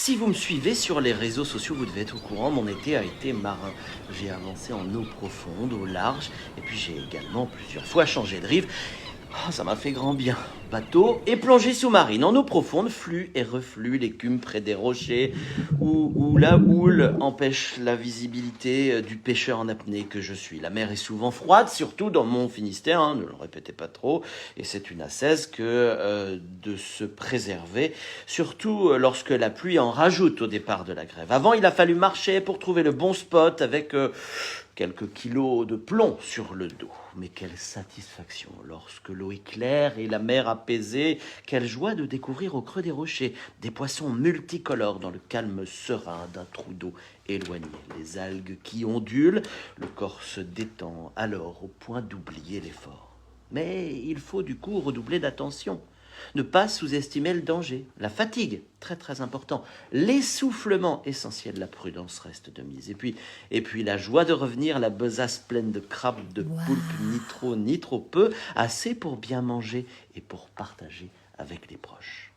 Si vous me suivez sur les réseaux sociaux, vous devez être au courant, mon été a été marin. J'ai avancé en eau profonde, au large, et puis j'ai également plusieurs fois changé de rive. Oh, ça m'a fait grand bien. Bateau et plongée sous-marine en eau profonde, flux et reflux, l'écume près des rochers, où la houle empêche la visibilité du pêcheur en apnée que je suis. La mer est souvent froide, surtout dans mon Finistère, ne le répétez pas trop, et c'est une ascèse que de se préserver, surtout lorsque la pluie en rajoute au départ de la grève. Avant, il a fallu marcher pour trouver le bon spot avec quelques kilos de plomb sur le dos. Mais quelle satisfaction lorsque l'eau est claire et la mer apaisée. Quelle joie de découvrir au creux des rochers des poissons multicolores dans le calme serein d'un trou d'eau éloigné. Les algues qui ondulent, le corps se détend alors au point d'oublier l'effort. Mais il faut du coup redoubler d'attention. Ne pas sous-estimer le danger, la fatigue, très très important, l'essoufflement essentiel, la prudence reste de mise. Et puis la joie de revenir, la besace pleine de crabes, de poulpes, ni trop ni trop peu, assez pour bien manger et pour partager avec les proches.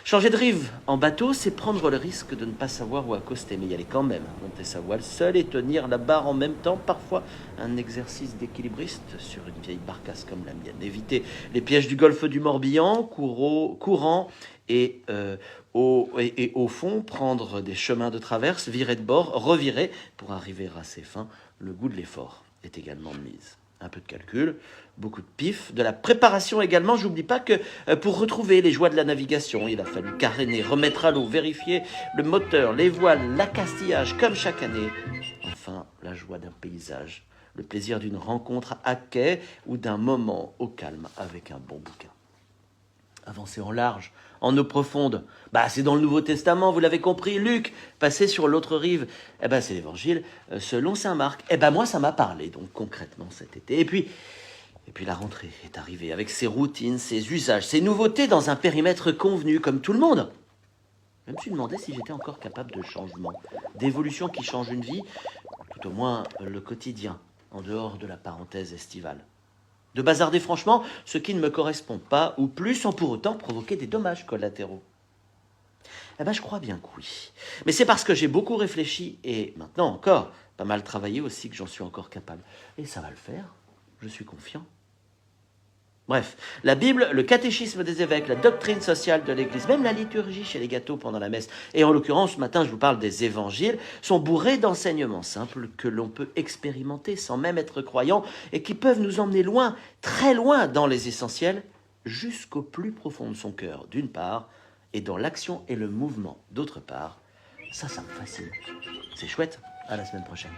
Changer de rive en bateau, c'est prendre le risque de ne pas savoir où accoster, mais y aller quand même. Monter sa voile seule et tenir la barre en même temps, parfois un exercice d'équilibriste sur une vieille barcasse comme la mienne. Éviter les pièges du golfe du Morbihan, courant et au fond, prendre des chemins de traverse, virer de bord, revirer pour arriver à ses fins. Le goût de l'effort est également de mise. Un peu de calcul, beaucoup de pif, de la préparation également. J'oublie pas que pour retrouver les joies de la navigation, il a fallu caréner, remettre à l'eau, vérifier le moteur, les voiles, l'accastillage, comme chaque année. Enfin, la joie d'un paysage, le plaisir d'une rencontre à quai ou d'un moment au calme avec un bon bouquin. Avancer en large, en eau profonde, c'est dans le Nouveau Testament, vous l'avez compris. Luc, passer sur l'autre rive, c'est l'évangile selon saint Marc. Moi, ça m'a parlé, donc concrètement cet été. Et puis la rentrée est arrivée avec ses routines, ses usages, ses nouveautés dans un périmètre convenu, comme tout le monde. Je me suis demandé si j'étais encore capable de changement, d'évolution qui change une vie, tout au moins le quotidien, en dehors de la parenthèse estivale. De bazarder franchement ce qui ne me correspond pas, ou plus, sans pour autant provoquer des dommages collatéraux. Je crois bien que oui. Mais c'est parce que j'ai beaucoup réfléchi, et maintenant encore, pas mal travaillé aussi, que j'en suis encore capable. Et ça va le faire, je suis confiant. Bref, la Bible, le catéchisme des évêques, la doctrine sociale de l'Église, même la liturgie chez les gâteaux pendant la messe, et en l'occurrence, ce matin, je vous parle des évangiles, sont bourrés d'enseignements simples que l'on peut expérimenter sans même être croyant et qui peuvent nous emmener loin, très loin dans les essentiels, jusqu'au plus profond de son cœur, d'une part, et dans l'action et le mouvement, d'autre part. Ça me fascine. C'est chouette. À la semaine prochaine.